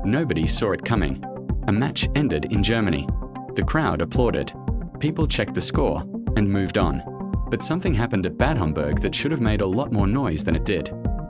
Nobody saw it coming. A match ended in Germany. The crowd applauded. People checked the score and moved on. But something happened at Bad Homburg that should have made a lot more noise than it did.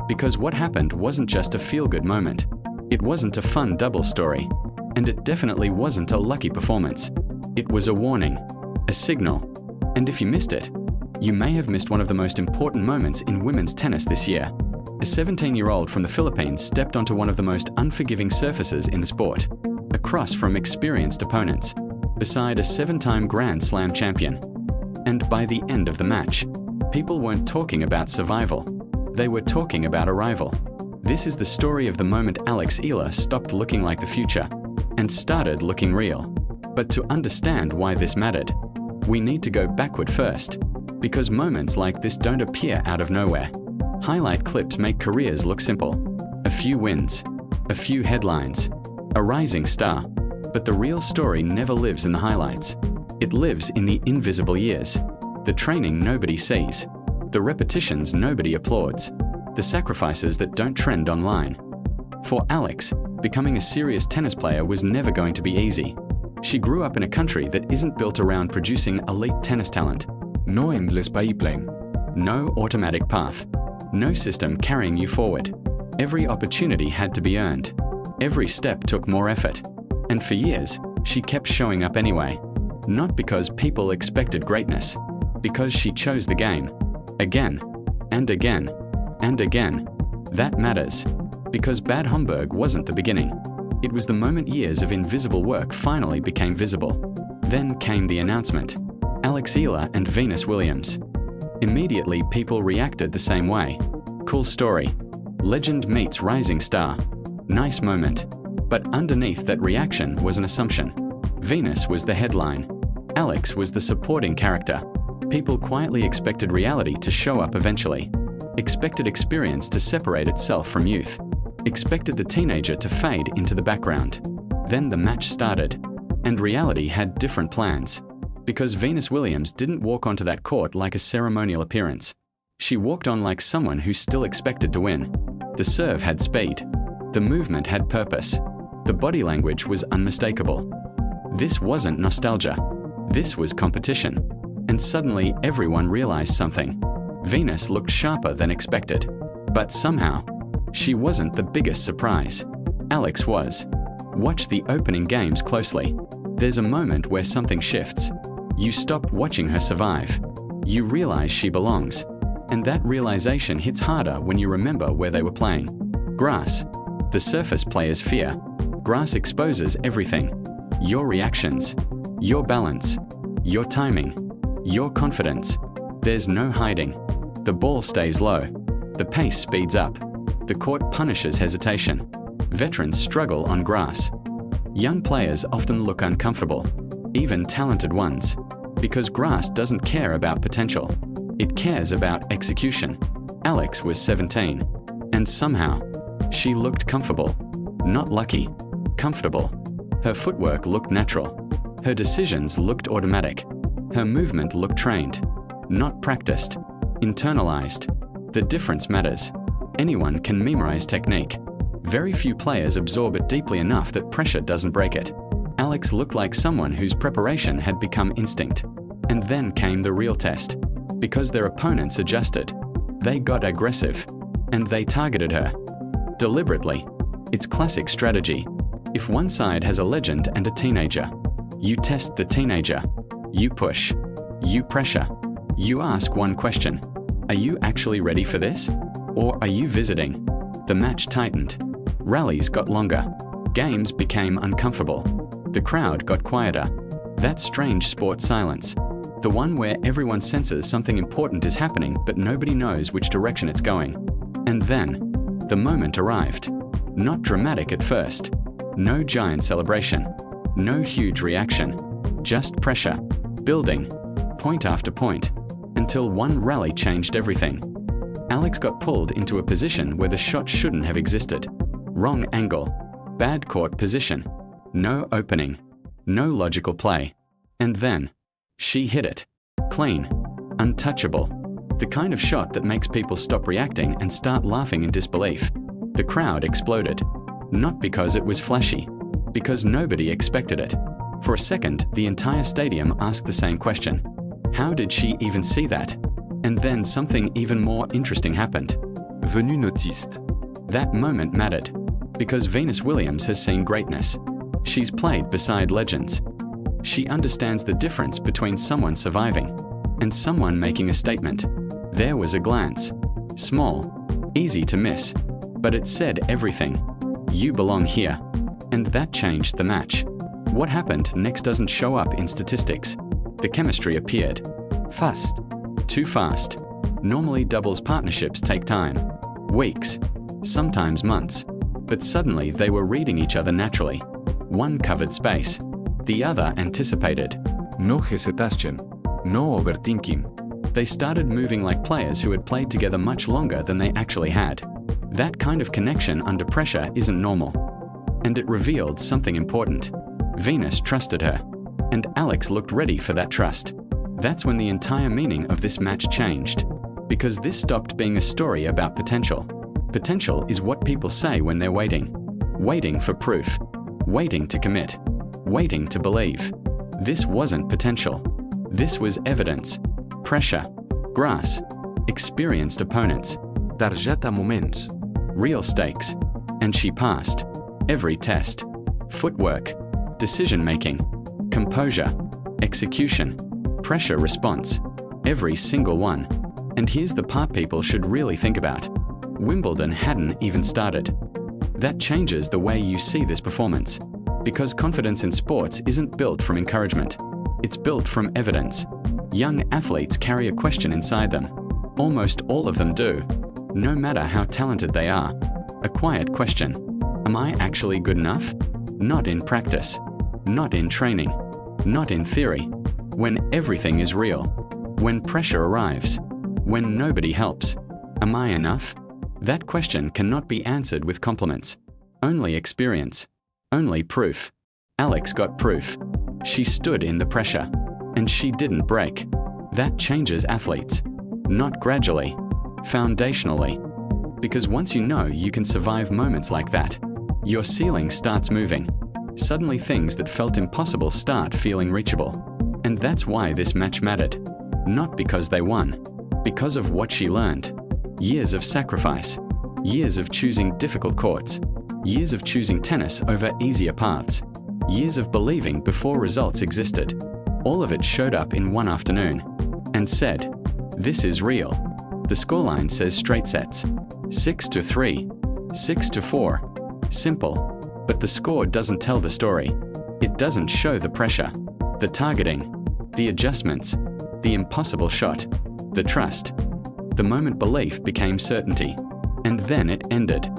Because what happened wasn't just a feel-good moment. It wasn't a fun double story. And it definitely wasn't a lucky performance. It was a warning, a signal. And if you missed it, you may have missed one of the most important moments in women's tennis this year. A 17-year-old from the Philippines stepped onto one of the most unforgiving surfaces in the sport, across from experienced opponents, beside a 7-time Grand Slam champion. And by the end of the match, people weren't talking about survival. They were talking about arrival. This is the story of the moment Alex Eala stopped looking like the future and started looking real. But to understand why this mattered, we need to go backward first, because moments like this don't appear out of nowhere. Highlight clips make careers look simple. A few wins, a few headlines, a rising star. But the real story never lives in the highlights. It lives in the invisible years. The training nobody sees. The repetitions nobody applauds. The sacrifices that don't trend online. For Alex, becoming a serious tennis player was never going to be easy. She grew up in a country that isn't built around producing elite tennis talent. No endless pipeline. No automatic path. No system carrying you forward. Every opportunity had to be earned. Every step took more effort. And for years, she kept showing up anyway. Not because people expected greatness, because she chose the game. Again, and again, and again. That matters. Because Bad Homburg wasn't the beginning. It was the moment years of invisible work finally became visible. Then came the announcement. Alex Eala and Venus Williams. Immediately people reacted the same way. Cool story. Legend meets rising star. Nice moment. But underneath that reaction was an assumption. Venus was the headline. Alex was the supporting character. People quietly expected reality to show up eventually. Expected experience to separate itself from youth. Expected the teenager to fade into the background. Then the match started. And reality had different plans. Because Venus Williams didn't walk onto that court like a ceremonial appearance. She walked on like someone who still expected to win. The serve had speed. The movement had purpose. The body language was unmistakable. This wasn't nostalgia. This was competition. And suddenly everyone realized something. Venus looked sharper than expected. But somehow, she wasn't the biggest surprise. Alex was. Watch the opening games closely. There's a moment where something shifts. You stop watching her survive. You realize she belongs. And that realization hits harder when you remember where they were playing. Grass. The surface players fear. Grass exposes everything. Your reactions. Your balance. Your timing. Your confidence. There's no hiding. The ball stays low. The pace speeds up. The court punishes hesitation. Veterans struggle on grass. Young players often look uncomfortable, even talented ones, because grass doesn't care about potential. It cares about execution. Alex was 17, and somehow, she looked comfortable. Not lucky. Comfortable. Her footwork looked natural. Her decisions looked automatic. Her movement looked trained. Not practiced. Internalized. The difference matters. Anyone can memorize technique. Very few players absorb it deeply enough that pressure doesn't break it. Alex looked like someone whose preparation had become instinct. And then came the real test. Because their opponents adjusted. They got aggressive. And they targeted her. Deliberately. It's classic strategy. If one side has a legend and a teenager, you test the teenager. You push. You pressure. You ask one question. Are you actually ready for this? Or are you visiting? The match tightened. Rallies got longer. Games became uncomfortable. The crowd got quieter. That strange sport silence. The one where everyone senses something important is happening but nobody knows which direction it's going. And then, the moment arrived. Not dramatic at first. No giant celebration. No huge reaction. Just pressure. Building. Point after point. Until one rally changed everything. Alex got pulled into a position where the shot shouldn't have existed. Wrong angle. Bad court position. No opening. No logical play. And then, she hit it. Clean. Untouchable. The kind of shot that makes people stop reacting and start laughing in disbelief. The crowd exploded. Not because it was flashy, because nobody expected it. For a second, the entire stadium asked the same question. How did she even see that? And then something even more interesting happened. Venu notiste. That moment mattered, because Venus Williams has seen greatness. She's played beside legends. She understands the difference between someone surviving and someone making a statement. There was a glance. Small, easy to miss, but it said everything. You belong here. And that changed the match. What happened next doesn't show up in statistics. The chemistry appeared. Fast. Too fast. Normally doubles partnerships take time. Weeks. Sometimes months. But suddenly they were reading each other naturally. One covered space. The other anticipated. No hesitation. No overthinking. They started moving like players who had played together much longer than they actually had. That kind of connection under pressure isn't normal. And it revealed something important. Venus trusted her. And Alex looked ready for that trust. That's when the entire meaning of this match changed. Because this stopped being a story about potential. Potential is what people say when they're waiting. Waiting for proof. Waiting to commit. Waiting to believe. This wasn't potential. This was evidence. Pressure. Grass. Experienced opponents. Targeta moments. Real stakes. And she passed. Every test. Footwork. Decision-making. Composure. Execution. Pressure response. Every single one. And here's the part people should really think about. Wimbledon hadn't even started. That changes the way you see this performance. Because confidence in sports isn't built from encouragement. It's built from evidence. Young athletes carry a question inside them. Almost all of them do. No matter how talented they are. A quiet question. Am I actually good enough? Not in practice. Not in training. Not in theory. When everything is real. When pressure arrives. When nobody helps. Am I enough? That question cannot be answered with compliments. Only experience. Only proof. Alex got proof. She stood in the pressure. And she didn't break. That changes athletes. Not gradually. Foundationally. Because once you know you can survive moments like that, your ceiling starts moving. Suddenly things that felt impossible start feeling reachable. And that's why this match mattered. Not because they won. Because of what she learned. Years of sacrifice. Years of choosing difficult courts. Years of choosing tennis over easier paths. Years of believing before results existed. All of it showed up in one afternoon. And said, this is real. The scoreline says straight sets. 6-3. 6-4. Simple. But the score doesn't tell the story. It doesn't show the pressure. The targeting. The adjustments. The impossible shot. The trust. The moment belief became certainty. And then it ended.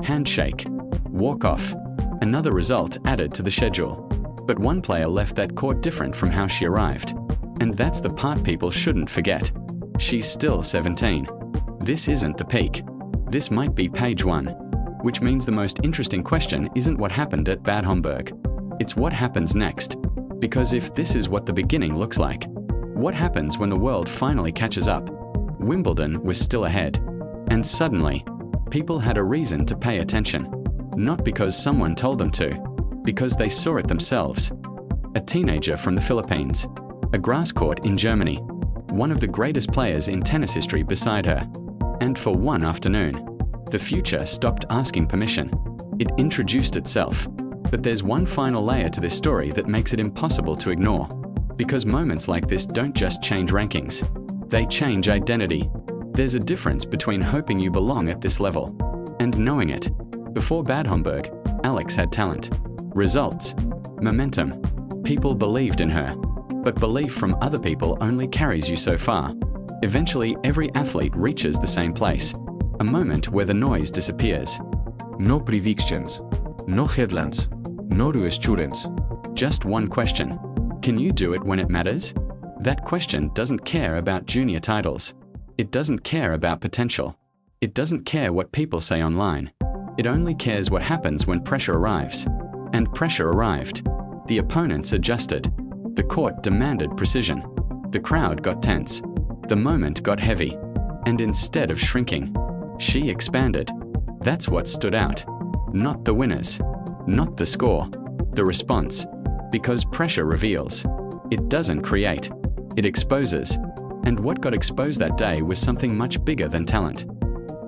Handshake. Walk off. Another result added to the schedule. But one player left that court different from how she arrived. And that's the part people shouldn't forget. She's still 17. This isn't the peak. This might be page 1. Which means the most interesting question isn't what happened at Bad Homburg. It's what happens next. Because if this is what the beginning looks like, what happens when the world finally catches up? Wimbledon was still ahead. And suddenly, people had a reason to pay attention. Not because someone told them to, because they saw it themselves. A teenager from the Philippines. A grass court in Germany. One of the greatest players in tennis history beside her. And for one afternoon, the future stopped asking permission. It introduced itself. But there's one final layer to this story that makes it impossible to ignore. Because moments like this don't just change rankings. They change identity. There's a difference between hoping you belong at this level and knowing it. Before Bad Homburg, Alex had talent, results, momentum. People believed in her. But belief from other people only carries you so far. Eventually, every athlete reaches the same place. A moment where the noise disappears. No predictions. No headlines. No reassurance. Just one question. Can you do it when it matters? That question doesn't care about junior titles. It doesn't care about potential. It doesn't care what people say online. It only cares what happens when pressure arrives. And pressure arrived. The opponents adjusted. The court demanded precision. The crowd got tense. The moment got heavy. And instead of shrinking, she expanded. That's what stood out. Not the winners. Not the score. The response. Because pressure reveals. It doesn't create. It exposes. And what got exposed that day was something much bigger than talent.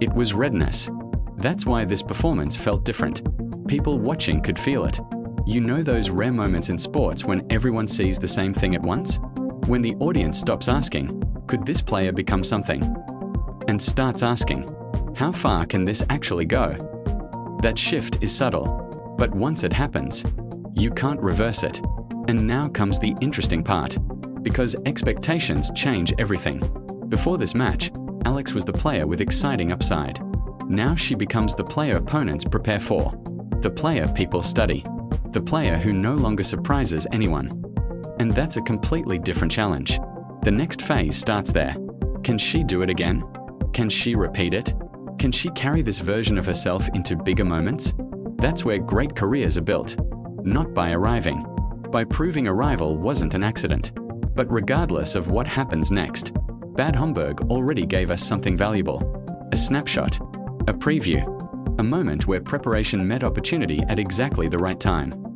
It was readiness. That's why this performance felt different. People watching could feel it. You know those rare moments in sports when everyone sees the same thing at once? When the audience stops asking, could this player become something? And starts asking, how far can this actually go? That shift is subtle, but once it happens, you can't reverse it. And now comes the interesting part, because expectations change everything. Before this match, Alex was the player with exciting upside. Now she becomes the player opponents prepare for, the player people study, the player who no longer surprises anyone. And that's a completely different challenge. The next phase starts there. Can she do it again? Can she repeat it? Can she carry this version of herself into bigger moments? That's where great careers are built. Not by arriving, by proving arrival wasn't an accident. But regardless of what happens next, Bad Homburg already gave us something valuable. A snapshot, a preview, a moment where preparation met opportunity at exactly the right time.